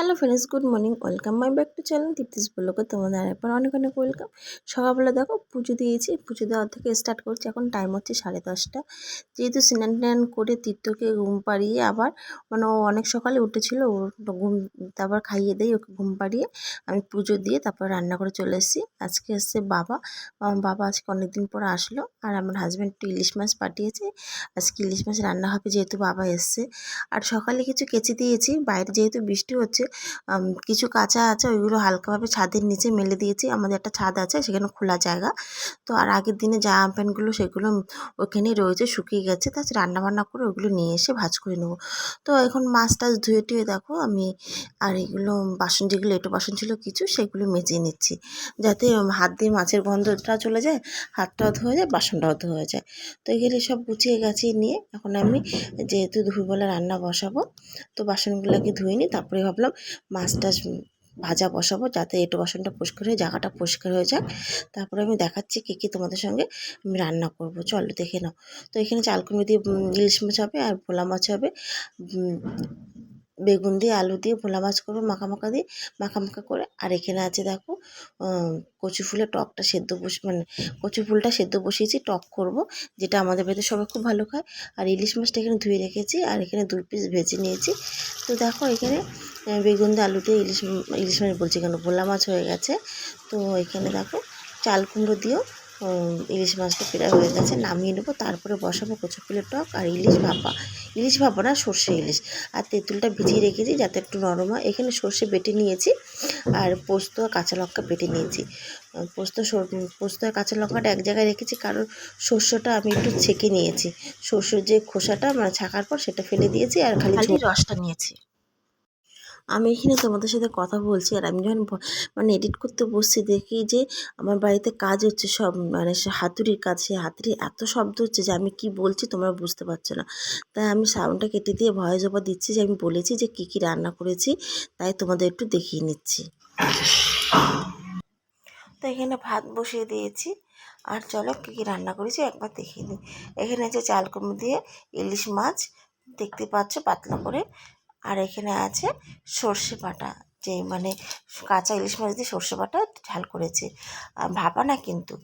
Hello friends, good morning. Welcome my back to channel Dipti's ব্লগে। তোমাদের আরেকবার অনেক অনেক ওয়েলকাম। সকালবেলা দেখো পুজো দিয়েছি, পুজো দেওয়ার থেকে স্টার্ট করছি। এখন টাইম হচ্ছে 10:30। যেহেতু স্নান টান করে তীর্থকে ঘুম পাড়িয়ে আবার ও অনেক সকালে উঠেছিল, ওর ঘুম তারপর খাইয়ে দেই, ওকে ঘুম পাড়িয়ে আমি পুজো দিয়ে তারপর রান্না করে চলে এসেছি। আজকে এসছে বাবা। আমার বাবা আজকে অনেকদিন পর আসলো, আর আমার হাজব্যান্ড একটু ইলিশ মাছ পাঠিয়েছে। আজকে ইলিশ মাছ রান্না হবে যেহেতু বাবা এসছে। আর সকালে কিছু কেচে দিয়েছি, বাইরে যেহেতু বৃষ্টি হচ্ছে কিছু কাঁচা আছে, ওইগুলো হালকাভাবে ছাদের নিচে মেলে দিয়েছি। আমাদের একটা ছাদ আছে, সেখানে খোলা জায়গা তো। আর আগের দিনে জামা প্যান্টগুলো সেগুলো ওখানেই রয়েছে, শুকিয়ে গেছে। তাছাড়া রান্নাবান্না করে ওগুলো নিয়ে এসে ভাঁজ করে নেবো। তো এখন মাছ টাছ ধুয়ে টুয়ে দেখো আমি, আর এগুলো বাসন যেগুলো এঁটো বাসন ছিল কিছু, সেগুলো মেজে নিচ্ছি, যাতে হাত দিয়ে মাছের গন্ধটা চলে যায়, হাতটাও ধোয়া যায়, বাসনটাও ধোয়া যায়। তো এগুলো সব গুছিয়ে গাছিয়ে নিয়ে এখন আমি যেহেতু দুপুরবেলা রান্না বসাবো, তো বাসনগুলোকে ধুয়ে নিই। তারপরে ভাবলাম মাছটা ভাজা বসাবো, যাতে এঁটো বাসনটা পরিষ্কার হয়ে জায়গাটা পরিষ্কার হয়ে যাক। তারপরে আমি দেখাচ্ছি কী কী তোমাদের সঙ্গে আমি রান্না করব, চলো দেখে নাও। তো এখানে চাল কুমড়ো দিয়ে ইলিশ মাছ হবে, আর ভোলা মাছ হবে। বেগুন দিয়ে আলু দিয়ে ভোলা মাছ করবো মাখা দিয়ে, মাখা করে। আর এখানে আছে দেখো কচু ফুলের টকটা সেদ্ধ মানে কচু ফুলটা সেদ্ধ বসিয়েছি, টক করব, যেটা আমাদের বাড়িতে সবাই খুব ভালো খায়। আর ইলিশ মাছটা এখানে ধুয়ে রেখেছি, আর এখানে 2 পিস ভেজে নিয়েছি। তো দেখো এখানে বেগুন দিয়ে আলু দিয়ে ইলিশ মাছ বলছি কেন, ভোলা মাছ হয়ে গেছে। তো এখানে দেখো চাল কুমড়ো দিয়েও ইলিশ মাছটা প্রায় হয়ে গেছে, নামিয়ে নেবো। তারপরে বসাবো কচু ফুলের টক আর ইলিশ ভাপা না, সর্ষে ইলিশ। আর তেঁতুলটা ভিজিয়ে রেখেছি যাতে একটু নরম হয়। এখানে সর্ষে বেটে নিয়েছি, আর পোস্ত আর কাঁচা লঙ্কা বেটে নিয়েছি। পোস্ত আর কাঁচা লঙ্কাটা এক জায়গায় রেখেছি, কারণ শস্যটা আমি একটু ছেঁকে নিয়েছি। শস্যের যে খোসাটা মানে ছাকার পর সেটা ফেলে দিয়েছি, আর খালি রসটা নিয়েছি। আমি এখানে তোমাদের সাথে কথা বলছি, আর আমি যখন এডিট করতে বসছি, দেখি যে আমার বাড়িতে কাজ হচ্ছে সব, হাতুড়ির কাজ। সেই হাতুড়ির এত শব্দ হচ্ছে যে আমি কি বলছি তোমরা বুঝতে পারছো না। তাই আমি সাউন্ডটা কেটে দিয়ে ভয়েস ওভার দিচ্ছি, যে আমি বলেছি যে কী কী রান্না করেছি, তাই তোমাদের একটু দেখিয়ে নিচ্ছি। তো এখানে ভাত বসিয়ে দিয়েছি, আর চলো কী কী রান্না করেছি একবার দেখিয়ে দিই। এখানে আছে চাল কুমড়ো দিয়ে ইলিশ মাছ, দেখতে পাচ্ছ পাতলা করে। আর এখানে আছে সর্ষে বাটা, যে কাঁচা ইলিশ মাছ দিয়ে সর্ষে বাটা ঝাল করেছি, ভাপা না কিন্তু।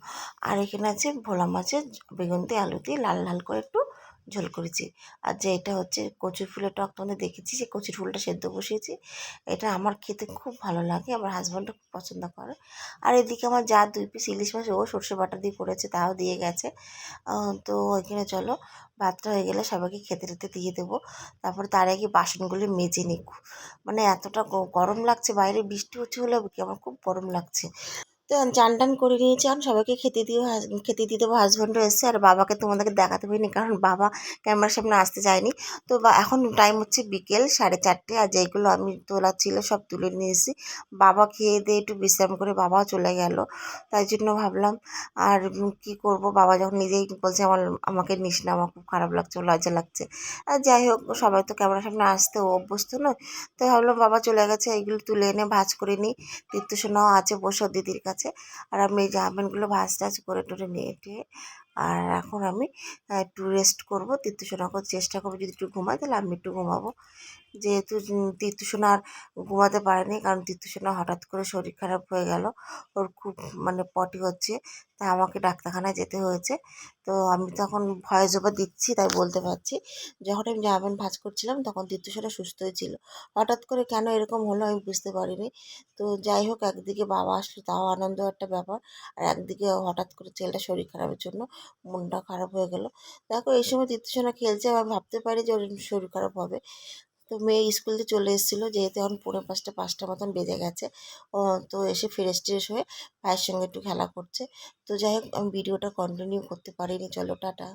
আর এখানে আছে ভোলা মাছের বেগুন দিয়ে আলু দিয়ে লাল লাল করে একটু ঝোল করেছি। আর যে এটা হচ্ছে কচু ফুলের টক, তোমাদের দেখেছি যে কচুর ফুলটা সেদ্ধ বসিয়েছি। এটা আমার খেতে খুব ভালো লাগে, আমার হাজব্যান্ডও খুব পছন্দ করে। আর এদিকে আমার যা 2 পিস ইলিশ মাছ, ও সর্ষে বাটা দিয়ে করেছে, তাও দিয়ে গেছে। তো এখানে চলো ভাতটা হয়ে গেলে সবাইকে খেতে টেতে দিয়ে দেবো। তারপরে তার আগে বাসনগুলি মেজে নিই। এতটা গরম লাগছে, বাইরে বৃষ্টি হচ্ছে হলে কি, আমার খুব গরম লাগছে। তো চান টান করে নিয়েছি, এখন সবাইকে খেতে দিয়ে দেবো। হাজব্যান্ডও এসছে, আর বাবাকে তোমাদেরকে দেখাতে পারিনি, কারণ বাবা ক্যামেরার সামনে আসতে চায়নি। তো এখন টাইম হচ্ছে বিকেল 4:30, আর যেগুলো আমি তোলা ছিল সব তুলে নিয়ে এসেছি। বাবা খেয়ে দিয়ে একটু বিশ্রাম করে বাবাও চলে গেল, তাই জন্য ভাবলাম আর কি করব, বাবা যখন নিজেই বলছে আমাকে নিস না, আমার খুব খারাপ লাগছে, লজ্জা লাগছে। আর যাই হোক, সবাই তো ক্যামেরার সামনে আসতে অভ্যস্ত নয়, তাই ভাবলাম বাবা চলে গেছে, এইগুলো তুলে এনে ভাজ করে নিই। তীর্থসোনাও আছে বসে দিদির কাছে, আর আমি এই জামা প্যান্টগুলো ভাজ টাজ করে টোরে নিয়ে টিয়ে, আর এখন আমি একটু রেস্ট করবো। তীর্থসোনাকে চেষ্টা করবো, যদি একটু ঘুমাই তাহলে আমি একটু ঘুমাবো। যেহেতু তীর্থসোনা আর ঘুমাতে পারেনি, কারণ তীর্থসোনা হঠাৎ করে শরীর খারাপ হয়ে গেল, ওর খুব পটি হচ্ছে, তাই আমাকে ডাক্তারখানায় যেতে হয়েছে। তো আমি তখন ভয়েস ওভার দিচ্ছি, তাই বলতে পারছি। যখন আমি জামা প্যান্ট ভাঁজ করছিলাম তখন তীর্থসোনা সুস্থই ছিল, হঠাৎ করে কেন এরকম হলো আমি বুঝতে পারিনি। তো যাই হোক, একদিকে বাবা আসলো তাও আনন্দ একটা ব্যাপার, আর একদিকে হঠাৎ করে ছেলেটা শরীর খারাপের জন্য মনটা খারাপ হয়ে গেল। দেখো এই সময় তীর্থসোনা খেলছে, আমি ভাবতে পারি যে ওর শরীর খারাপ হবে। তো মেয়ে স্কুল থেকে চলে এসেছিলো, যেহেতু এখন 4:45 মতন বেজে গেছে। তো এসে ফ্রেশ ট্রেশ হয়ে ভাইয়ের সঙ্গে একটু খেলা করছে। তো যাই হোক, আমি ভিডিওটা কন্টিনিউ করতে পারিনি, চলো টাটা।